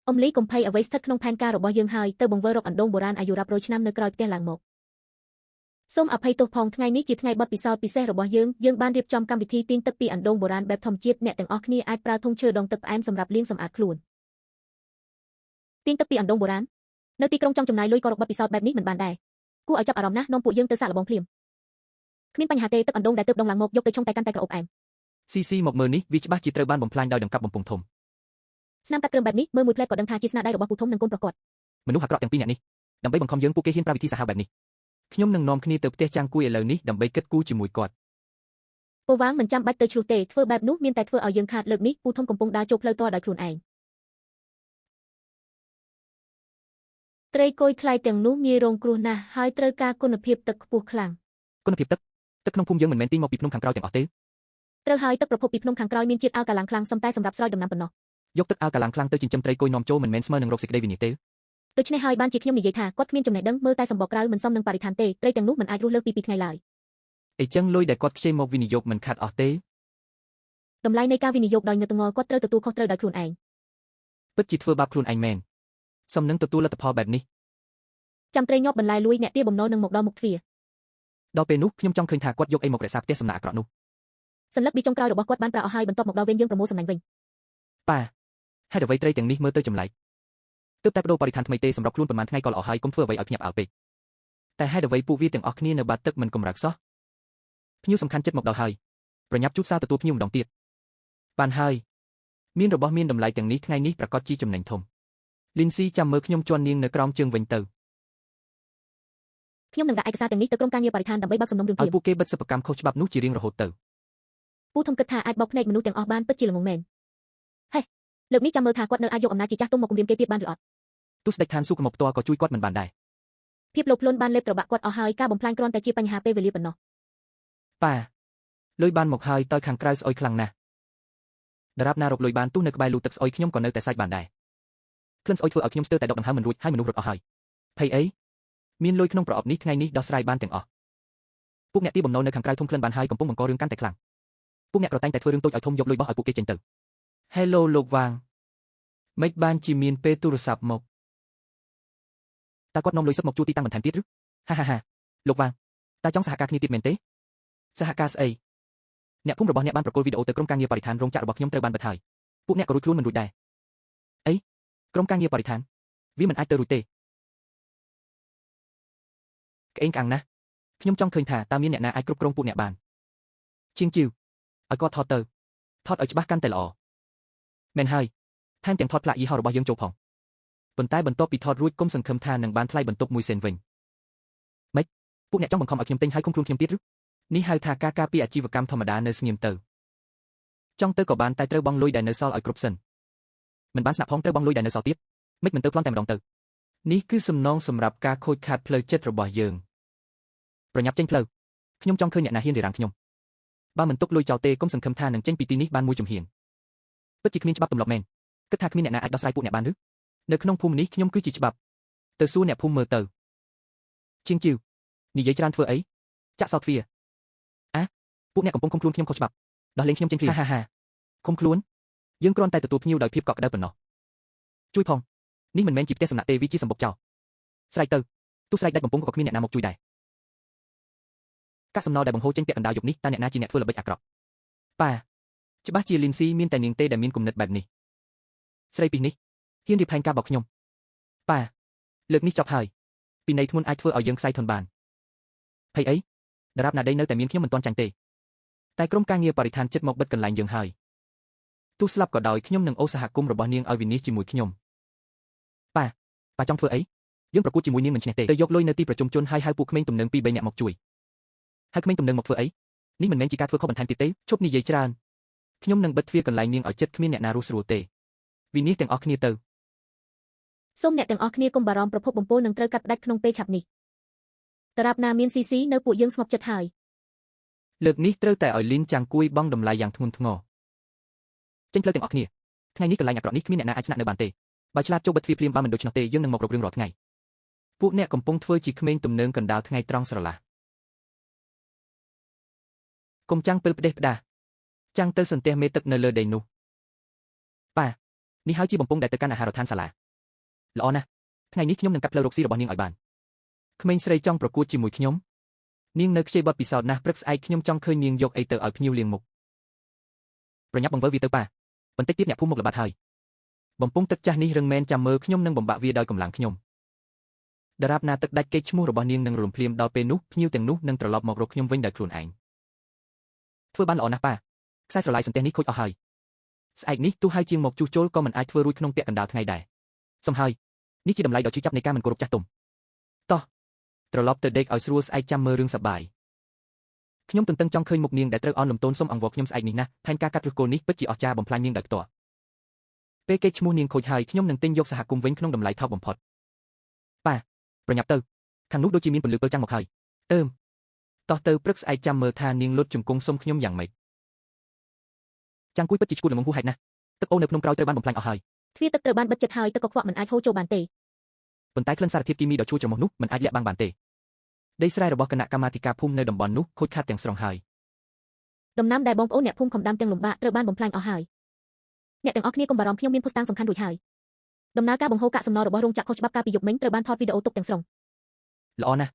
អ៊ំលីកុំភ័យអ្វីស្ថិតក្នុងផែនការរបស់យើងហើយទៅបង្វិលរកអណ្ដូងបុរាណអាយុរាប់រយឆ្នាំនៅក្រោយផ្ទះឡើងមកសូមអភ័យទោសផងថ្ងៃនេះជាថ្ងៃបទពិសោធន៍ពិសេសរបស់យើងបានរៀបចំកម្មវិធីទាញទឹកពីអណ្ដូងបុរាណបែបធម្មជាតិអ្នកទាំងអស់គ្នាអាចប្រើធុងឈើដងទឹកផ្អែមសម្រាប់លាងសម្អាតខ្លួនទាញទឹកពីអណ្ដូងបុរាណនៅទីក្រុងចង់ចំណាយលុយក៏រកបទពិសោធន៍បែបនេះមិនបានដែរគួរឲ្យចាប់អារម្មណ៍ណាស់នាំពួកយើងទៅសាកល្បងភ្លាមគ្មានបញ្ហាទេទឹកអណ្ដូងដែលទើបដងឡើងមកយកទៅឆុងតែកាន់តែក្រអូបអែមស៊ីមកមើលនេះវាច្បាស់ជាត្រូវបានបំផ្លាញដោយដង្កាប់បំពង់ធំស្នាមកាត់គ្រឿងបែបនេះមើលមួយផ្លែក៏ដឹងថាជាស្នាដៃរបស់ពូធំនិងកូនប្រុសគាត់មនុស្សអាក្រក់ទាំងពីរនាក់នេះដើម្បីបង្ខំយើងពួកគេហ៊ានប្រើវិធីសាហាវបែបនេះខ្ញុំនឹងនាំគ្នាទៅផ្ទះចាំងគួយឥឡូវនេះដើម្បីគិតគូរជាមួយគាត់ពូវាងមិនចាំបាច់ទៅឆ្លោះទេធ្វើបែបនោះមានតែធ្វើឲ្យយើងខាតលើកនេះពូធំកំពុងដើរចូលផ្លូវតដោយខ្លួនឯងត្រីគយថ្លៃទាំងនោះងាយរងគ្រោះណាស់ហើយត្រូវការគុណភាពទឹកខ្ពស់ខ្លាំងគុណភាពទឹកក្នុងភូមិយើងមិនមែនទីមកពីភ្នំខាងក្រោយទាំងអស់ទេត្រូវហើយទឹកប្រភពពីភ្នំខាងក្រោយមានជាតិអាល់កាឡាំងខ្លាំងសំតែសម្រាប់ស្រោចដំណាំប៉ុណ្ណោះយកទឹកអាល់កាឡាំងខ្លាំងទៅចិញ្ចឹមត្រីគយនាំចូលមិនមែនស្មើនឹងរកសេចក្តីវិនិច្ឆ័យទេដូច្នេះហើយបានជាខ្ញុំនិយាយថាគាត់គ្មានចំណេះដឹងមើលតែសម្បកក្រៅមិនសមនឹងបរិស្ថានទេត្រីទាំងនោះមិនអាចរស់លើពី2ថ្ងៃឡើយអីចឹងលុយដែលគាត់ខ្ចីមកវិនិយោគមិនខាត់អស់ទេតម្លៃនៃការវិនិយោគដោយនៅតងគាត់ត្រូវទទួលខុសត្រូវដោយខ្លួនឯងពិតជាធ្វើបាបខ្លួនឯងមែនសំនឹងទទួលលទ្ធផលបែបនេះចាំត្រីញាប់បន្លែលួយអ្នកទាបំណុលនឹងមកដល់មុខទ្វារដល់ពេលនោះខ្ញុំចង់ឃើញថាគាត់យកអីមករក្សាផ្ទះសំណាក់អាក្រក់នោះសន្លឹកពីចុងក្រោយរបស់គាត់បានប្រើអស់ហើយបន្ទាប់មកដល់វិញយើងប្រមូលសំណាញ់វិញ ប៉ាហេតុអ្វីត្រីទាំងនេះមើលទៅចម្លែកទើបតែបដូរបរិស្ថានថ្មីទេសម្រាប់ខ្លួនប៉ុន្មានថ្ងៃក៏ល្អហើយកុំធ្វើអ្វីឲ្យភ្ញាក់ផ្អើលពេកតែហេតុអ្វីពួកវាទាំងអស់គ្នានៅបាតទឹកមិនកម្រើកសោះភ្ញៀវសំខាន់ចិត្តមកដល់ហើយប្រញាប់ជូតសារទទួលភ្ញៀវម្ដងទៀតបានហើយមានរបស់មានតម្លៃទាំងនេះថ្ងៃនេះប្រកាសជាចំណេញធំលីនស៊ីចាំមើលខ្ញុំជន់នាងនៅក្រោមជើងវិញទៅខ្ញុំនឹងដាក់ឯកសារទាំងនេះទៅក្រុមការងារបរិស្ថានដើម្បីបើកសំណុំរឿងឲ្យពួកគេបិទសិប្បកម្មខុសច្បាប់នោះជារៀងរហូតទៅពូធំគិតថាអាចបោកភ្នែកមនុស្សទាំងអស់បានពិតជាល្ងងមែនហេលើកនេះចាំមើលថាគាត់នៅអាចយកអំណាចជាចាស់ទុំមកគំរាមគេទៀតបានឬអត់ទោះស្ដេចឋានស៊ូកមកផ្ទាល់ក៏ជួយគាត់មិនបានដែរភាពលោភលន់បានលេបត្របាក់គាត់អស់ហើយការបំផ្លាញគ្រាន់តែជាបញ្ហាពេលវេលាប៉ុណ្ណោះប៉ាលុយបានមកហើយតើខាងក្រៅស្អុយខ្លាំងណាស់ដរាបណារកលុយបានទោះនៅក្បែរលូទឹកស្អុយខ្ញុំក៏នៅតែសាច់បានដែរក្លិនស្អុយធ្វើឲ្យខ្ញុំស្ទើរតែដកដង្ហើមមិនរួចហើយមនុស្សរត់អស់ហើយភ័យអីមានលុយក្នុងប្រអប់នេះថ្ងៃនេះដោះស្រាយបានទាំងអស់ពួកអ្នកទីបំណុលនៅខាងក្រៅធំក្លិនបានហើយកំពុងបង្ករឿងកាន់តែខ្លាំងពួកអ្នកក៏តែងតែធ្វើរឿងតូចឲ្យធំយកលុយបោះឲ្យពួកគេចេញទៅ Hello លោកវាងមិនបានជាមានពេលទូរស័ព្ទមកតើគាត់នាំលុយសុទ្ធមកជួលទីតាំងបន្ថែមទៀតឬហាលោកវាងតើចង់សហការគ្នាទៀតមែនទេសហការស្អីអ្នកភូមិរបស់អ្នកបានប្រកល់វីដេអូទៅក្រុមការងារបរិស្ថានរោងចក្ររបស់ខ្ញុំត្រូវបានបិទហើយពួកអ្នកក៏រួចខ្លួនមិនរួចដែរអីក្រុមការងារបរិស្ថានវាមិនអាចទៅរួចទេក្អេងក្អាងណាស់ខ្ញុំចង់ឃើញថាតើមានអ្នកណាអាចគ្រប់គ្រងពួកអ្នកបានជាងជីវឲ្យគាត់ថតឲ្យច្បាស់កាន់តែល្អមែនហើយថែមទាំងថតផ្លាកយីហោរបស់យើងចូលផងប៉ុន្តែបន្ទាប់ពីថតរួចគុំសង្ឃឹមថានឹងបានថ្លៃបន្ទប់1សេនវិញម៉េចពួកអ្នកចង់បង្ខំឲ្យខ្ញុំទិញឲ្យឃុំខ្លួនខ្ញុំទៀតឬនេះហៅថាការការពារអាជីវកម្មធម្មតានៅស្ងៀមទៅចង់ទៅក៏បានតែត្រូវបង់លុយដែលនៅសល់ឲ្យគ្រប់សិនមិនបានស្នាក់ផងត្រូវបង់លុយដែលនៅសល់ទៀតមិនទៅប្លន់តែម្ដងទៅនេះគឺសំណងសម្រាប់ការខូចខាតផ្លូវចិត្តរបស់យើងប្រញាប់ចេញផ្លូវខ្ញុំចង់ឃើញអ្នកណាហ៊ានរារាំងខ្ញុំបើមិនទុកលុយចោលទេគុំសង្ឃឹមថានឹងចេញពីទីនេះបានមួយជំហានពិតជាគ្មានច្បាប់ទម្លាប់មែនគិតថាគ្មានអ្នកណាអាចដោះស្រាយពួកអ្នកបានឬនៅក្នុងភូមិនេះខ្ញុំគឺជាច្បាប់ទៅសួរអ្នកភូមិមើលទៅជាងជីវនិយាយច្រើនធ្វើអីចាក់សោតទ្វារពួកអ្នកកំពុងឃុំខ្លួនខ្ញុំខុសច្បាប់ដោះលែងខ្ញុំចេញភ្លាមឃុំខ្លួនយើងគ្រាន់តែទទួលភ្ញៀវដោយភាពកក់ក្ដៅប៉ុណ្ណោះជួយផងនេះមិនមែនជាផ្ទះសំណាក់ទេវាជាសម្បុកចោលស្រែកទៅទោះស្រែកដាច់បំពង់ក៏គ្មានអ្នកណាមកជួយដែរកាកសំណល់ដែលបង្ហូរចេញពាក់កណ្ដាលយប់នេះតើអ្នកណាជាអ្នកធ្វើល្បិចអាក្រក់ប៉ាច្បាស់ជាលីនស៊ីមានតែនាងទេដែលមានគំនិតបែបនេះស្រីពីនេះហ៊ានរៀបផែនការបោកខ្ញុំប៉ាលើកនេះចប់ហើយពីនៃធ្ងន់អាចធ្វើឲ្យយើងខ្សែធនបានភ័យអីដរាបណាដីនៅតែមានខ្ញុំមិនទាន់ចាញ់ទេតែក្រុមការងារបរិស្ថានចិត្តមកបិទកន្លែងយើងហើយទោះស្លាប់ក៏ដោយខ្ញុំនឹងអូសសហគមន៍របស់នាងឲ្យវិនិច្ឆ័យជាមួយខ្ញុំប៉ាចង់ធ្វើអីយើងប្រកួតជាមួយនាងមិនឈ្នះទេទៅយកលុយនៅទីប្រជុំជនហើយហៅពួកក្មេងទំនើង2 3នាក់មកជួយហើយក្មេងទំនើងមកធ្វើអីនេះមិនមែនជាការធ្វើខុសបន្ថែមទៀតទេឈប់និយាយច្រើនខ្ញុំនឹងបិទទ្វារកន្លែងនាងឲ្យចិត្តគ្មានអ្នកណារស់ស្រួលទេវិនិច្ឆ័យទាំងអស់គ្នាទៅសូមអ្នកទាំងអស់គ្នាកុំបារម្ភប្រភពបំពុលនឹងត្រូវកាត់ផ្ដាច់ក្នុងពេលឆាប់នេះតារាបណាមានស៊ីស៊ីនៅពួកយើងស្ងប់ចិត្តហើយលើកនេះត្រូវតែឲ្យលីនចាំងគួយបង់តម្លៃយ៉ាងធ្ងន់ធ្ងរចេញផ្លូវទាំងអស់គ្នាថ្ងៃនេះកន្លែងអាក្រក់នេះគ្មានអ្នកណាអាចស្នាក់នៅបានទេបើឆ្លាតចូលបិទទ្វារភ្លាមបើមិនដូច្នោះទេយើងនឹងមករករឿងរាល់ថ្ងៃពួកអ្នកកំពុងធ្វើជាក្មេងទំនើងកណ្ដាលថ្ងៃត្រង់ស្រឡះកុំចាំងពេលផ្ដេសផ្ដាសចាំងទៅសន្ទះមេទឹកនៅលើដីនោះប៉ានេះហើយជាបំពង់ដែលទៅកាន់អាហារដ្ឋានសាលាល្អណាស់ថ្ងៃនេះខ្ញុំនឹងកាត់ផ្លូវរកស៊ីរបស់នាងឲ្យបានក្មេងស្រីចង់ប្រកួតជាមួយខ្ញុំនាងនៅខ្ចីបទពិសោធន៍ណាស់ព្រឹកស្អែកខ្ញុំចង់ឃើញនាងយកអីទៅឲ្យភ្ញៀវលាងមុខប្រញាប់បង្វើវាទៅប៉ាបន្តិចទៀតអ្នកភូមិមកល្បាតហើយបំពង់ទឹកចាស់នេះរឹងមែនចាំមើលខ្ញុំនឹងបំបាក់វាដោយកម្លាំងខ្ញុំដរាបណាទឹកដាច់កេរ្តិ៍ឈ្មោះរបស់នាងនឹងរលំភ្លាមដល់ពេលនោះភ្ញៀវទាំងនោះនឹងត្រឡប់មករកខ្ញុំវិញដោយខ្លួនឯងធ្វើបានល្អណាស់ប៉ាខ្សែស្រឡាយសន្ទះនេះខូចអស់ហើយស្អែកនេះទោះហើយជាងមកជួសជុលក៏មិនអាចធ្វើរួចក្នុងពាក់កណ្ដាលថ្ងៃដែរសំហើយនេះជាតម្លៃដ៏ជឿចាប់នៃការមិនគោរពចាស់ទុំតោះត្រឡប់ទៅដេកឲ្យស្រួលស្អែកចាំមើលរឿងសប្បាយខ្ញុំទន្ទឹងចង់ឃើញមុខនាងដែលត្រូវអន់លំទោនសុំអង្វរខ្ញុំស្អែកនេះណាផែនការកាត់ឫសគល់នេះពិតជាអស្ចារ្យបំផ្លាញនាងដោយផ្ទាល់ពេលគេឈ្មោះនាងខូចហើយខ្ញុំនឹងទិញយកសហគមន៍វិញក្នុងតម្លៃថោកបំផុតប៉ាប្រញាប់ទៅខាងនោះដូចជាមានពន្លឺពើចាំងមកហើយតោះទៅព្រឹកស្អែកចាំមើលថានាងលុតជង្គង់សុំខ្ញុំយ៉ាងម៉េចចាំងគួយពិតជាឈួតល្ងងហួសហេតុណាស់ទឹកអូរនៅភ្នំក្រោយត្រូវបានបំផ្លាញអស់ហើយទ្វារទឹកត្រូវបានបិទជិតហើយទឹកកខ្វក់មិនអាចហូរចូលបានទេប៉ុន្តែក្លិនសារធាតុគីមីដ៏ឈ្ងុយច្រមុះនោះមិនអាចលាក់បាំងបានទេដីស្រែរបស់គណៈកម្មាធិការភូមិនៅតំបន់នោះខូចខាតទាំងស្រុងហើយដំណាំដែលបងប្អូនអ្នកភូមិខំដាំទាំងលំបាកត្រូវបានបំផ្លាញអស់ហើយអ្នកទាំងអស់គ្នាកុំបារម្ភខ្ញុំមានភស្តុតាងសំខាន់រួចហើយដំណើរការបង្ហូរកាកសំណល់របស់រោងចក្រខុសច្បាប់កាលពីយប់មិញត្រូវបានថតវីដេអូទុកទាំងស្រុងល្អណាស់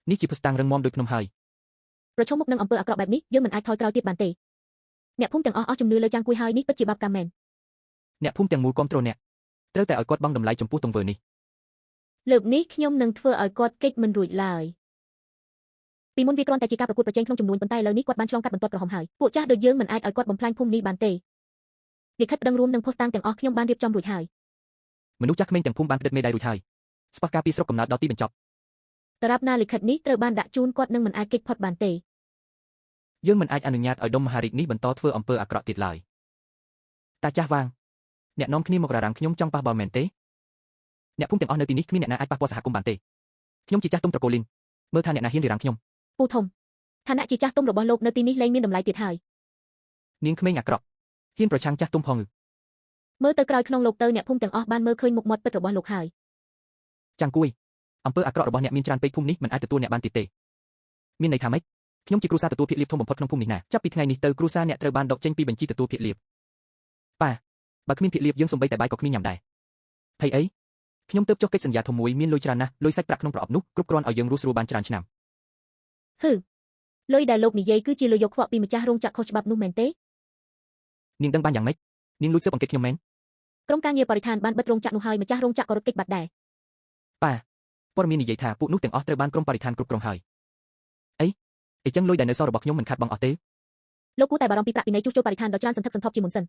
នេះជាភស្តុតាងរឹងមាំដូចភ្នំហើយប្រឈមមុខនឹងអំពើអាក្រក់បែបនេះយើងមិនអាចថយក្រោយទៀតបានទេអ្នកភូមិទាំងអស់ជំនឿលើចាំងគួយហើយនេះពិតជាបាបកម្មមែន អ្នកភូមិទាំងមូលគាំទ្រអ្នកត្រូវតែឲ្យគាត់បង់តម្លៃចំពោះទង្វើនេះ លើកនេះខ្ញុំនឹងធ្វើឲ្យគាត់គេចមិនរួចឡើយពីមុនវាគ្រាន់តែជាការប្រកួតប្រជែងក្នុងចំនួនប៉ុន្តែឥឡូវនេះគាត់បានឆ្លងកាត់បន្ទាត់ក្រហមហើយពួកចាស់ដូចយើងមិនអាចឲ្យគាត់បំផ្លាញភូមិនេះបានទេលិខិតប្តឹងរួមនឹងភស្តុតាងទាំងអស់ខ្ញុំបានរៀបចំរួចហើយ មនុស្សចាស់ក្មេងទាំងភូមិបានផ្តិតមេដៃរួចហើយស្ប៉ះការពីស្រុកកំណើតដល់ទីបញ្ចប់ ដរាបណាលិខិតនេះត្រូវបានដាក់ជូនគាត់នឹងមិនអាចគេចផុតបានទេ យើងមិនអាចអនុញ្ញាតឲ្យដុំមហារាជនេះបន្តធ្វើអំពើអាក្រក់ទៀតឡើយតាចាស់វាងអ្នកនាំគ្នាមករ៉ាំងខ្ញុំចង់ប៉ះបល់មែនទេអ្នកភូមិទាំងអស់នៅទីនេះគ្មានអ្នកណាអាចប៉ះពាល់សហគមន៍បានទេខ្ញុំជាចាស់ទុំត្រកូលលីនមើលថាអ្នកណាហ៊ានរារាំងខ្ញុំ ពូធំឋានៈជាចាស់ទុំរបស់លោកនៅទីនេះលែងមានតម្លៃទៀតហើយ នាងក្មេងអាក្រក់ហ៊ានប្រឆាំងចាស់ទុំផង មើលទៅក្រោយក្នុងលោកទៅអ្នកភូមិទាំងអស់បានមើលឃើញមុខមាត់ពិតរបស់លោកហើយ ចាំងគួយអំពើអាក្រក់របស់អ្នកមានច្រើនពេកភូមិនេះមិនអាចទទួលអ្នកបានទៀតទេមានន័យថាម៉េចខ្ញុំជាគ្រួសារទទួលភាគលាភធំបំផុតក្នុងភូមិនេះណាចាប់ពីថ្ងៃនេះទៅគ្រួសារអ្នកត្រូវបានដកចេញពីបញ្ជីទទួលភាគលាភប៉ាបើគ្មានភាគលាភយើងសំបីតែបាយក៏គ្មានញ៉ាំដែរភ័យអីខ្ញុំទើបចុះកិច្ចសន្យាធំមួយមានលុយច្រើនណាស់លុយសាច់ប្រាក់ក្នុងប្រអប់នោះគ្រប់គ្រាន់ឲ្យយើងរស់ស្រួលបានច្រើនឆ្នាំ ហឺលុយដែលលោកនិយាយគឺជាលុយយកខ្វក់ពីម្ចាស់រោងចក្រខុសច្បាប់នោះមែនទេ នាងដឹងបានយ៉ាងម៉េចនាងលួចស៊ើបអង្កេតខ្ញុំមែន ក្រុមការងារបរិស្ថានបានបិទរោងចក្រនោះហើយម្ចាស់រោងចក្រក៏រត់គេចបាត់ដែរ ប៉ាព័ត៌មាននិយាយថាពួកនោះទាំងអស់ត្រូវបានក្រុមបរិស្ថានគ្រប់គ្រងហើយអីចឹងលុយដែលនៅសល់របស់ខ្ញុំមិនខាត់បង់អស់ទេ លោកគួរតែបារម្ភពីប្រាក់ពិន័យជួសជុលបរិស្ថានដ៏ច្រើនសន្ធឹកសន្ធាប់ជាមុនសិន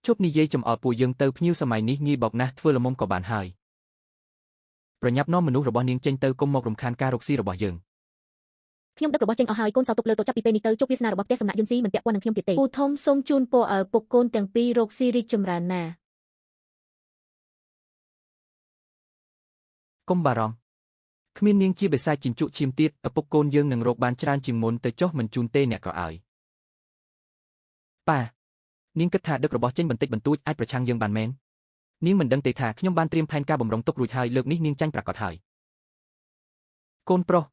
ជប់និយាយចំអល់ពួកយើងទៅភ្ញៀវសម័យនេះងាយបោកណាស់ធ្វើល្មមក៏បានហើយប្រញាប់នាំមនុស្សរបស់នាងចេញទៅកុំមករំខានការរកស៊ីរបស់យើង ខ្ញុំដឹករបស់ចេញអស់ហើយកូនសោទុកលើតចាប់ពីពេលនេះទៅជប់វាសនារបស់ផ្ទះសំណាក់យន្តស៊ីមិនពាក់ព័ន្ធនឹងខ្ញុំទៀតទេពូធំសូមជូនពរឲ្យពុកកូនទាំងពីររកស៊ីរីកចម្រើនណា កុំបារម្ភគ្មាននាងជាបិសាចជញ្ជក់ឈាមទៀតឪពុកកូនយើងនឹងរកបានច្រើនជាងមុនទៅចុះមិនជូនទេអ្នកក៏ឲ្យប៉ានាងគិតថាដឹករបស់ចេញបន្តិចបន្តួចអាចប្រឆាំងយើងបានមែននាងមិនដឹងទេថាខ្ញុំបានត្រៀមផែនការបំរុងទុករួចហើយលើកនេះនាងចាញ់ប្រកាសហើយកូនប្រុស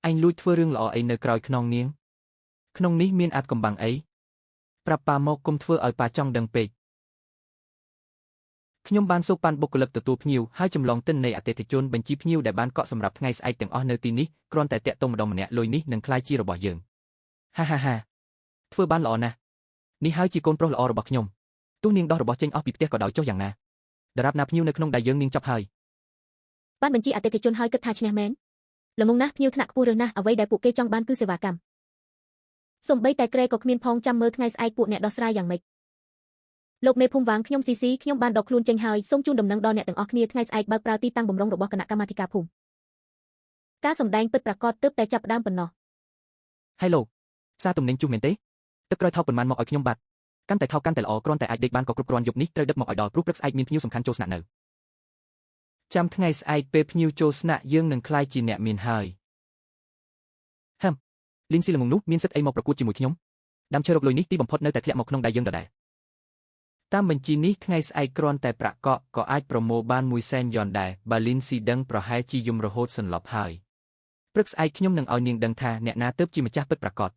ឯងលួចធ្វើរឿងល្អអីនៅក្រោយខ្នងនាងក្នុងនេះមានអាតកំបាំងអីប្រាប់ប៉ាមកគុំធ្វើឲ្យប៉ាចង់ដឹងពេកខ្ញុំបានសូកប៉ាន់បុគ្គលិកទទួលភ្ញៀវហើយចម្លងទិន្នន័យអតិថិជនបញ្ជីភ្ញៀវដែលបានកក់សម្រាប់ថ្ងៃស្អែកទាំងអស់នៅទីនេះគ្រាន់តែតាក់ទងម្ដងម្នាក់លុយនេះនឹងក្លាយជារបស់យើងហាធ្វើបានល្អណាស់នេះហើយជាកូនប្រុសល្អរបស់ខ្ញុំទោះនាងដោះរបស់ចេញអស់ពីផ្ទះក៏ដោយចុះយ៉ាងណាដរាបណាភ្ញៀវនៅក្នុងដៃយើងនាងចាប់ហើយ បានបញ្ជីអតិថិជនហើយគិតថាឈ្នះមែនល្ងងណាស់ភ្ញៀវថ្នាក់ខ្ពស់រើសណាស់អ្វីដែលពួកគេចង់បានគឺសេវាកម្មសំបីតែក្រែក៏គ្មានផងចាំមើលថ្ងៃស្អែកពួកអ្នកដោះស្រាយយ៉ាងម៉េចលោកមេភូមិវាងខ្ញុំស៊ីស៊ីខ្ញុំបានដកខ្លួនចេញហើយសូមជូនដំណឹងដល់អ្នកទាំងអស់គ្នាថ្ងៃស្អែកបើកប្រើទីតាំងបំរុងរបស់គណៈកម្មាធិការភូមិការសម្ដែងពិតប្រាកដទើបតែចាប់ផ្ដើមប៉ុណ្ណោះ ហើយលោកសារទំនិញជុះមែនទេទឹកក្រោយថោកប៉ុន្មានមកឲ្យខ្ញុំបាត់កាន់តែថោកកាន់តែល្អគ្រាន់តែអាចដេកបានក៏គ្រប់គ្រាន់យប់នេះត្រូវដឹកមកឲ្យដល់ព្រោះព្រឹកស្អែកមានភ្ញៀវសំខាន់ចូលស្នាក់នៅចាំថ្ងៃស្អែកពេលភ្ញៀវចូលស្នាក់យើងនឹងក្លាយជាអ្នកមានហើយលីនស៊ីល្ងងនោះមានសិទ្ធិអីមកប្រកួតជាមួយខ្ញុំដើមឈើរកលុយនេះទីបំផុតនៅតែធ្លាក់មកក្នុងដៃយើងដដែលតាមបញ្ជីនេះថ្ងៃស្អែកគ្រាន់តែប្រាក់កក់ក៏អាចប្រមូលបាន1សែនយ៉នដែរបើលីនស៊ីដឹងប្រហែលជាយំរហូតសន្លប់ហើយព្រឹកស្អែកខ្ញុំនឹងឲ្យនាងដឹងថាអ្នកណាទើបជាម្ចាស់ពិតប្រាកដ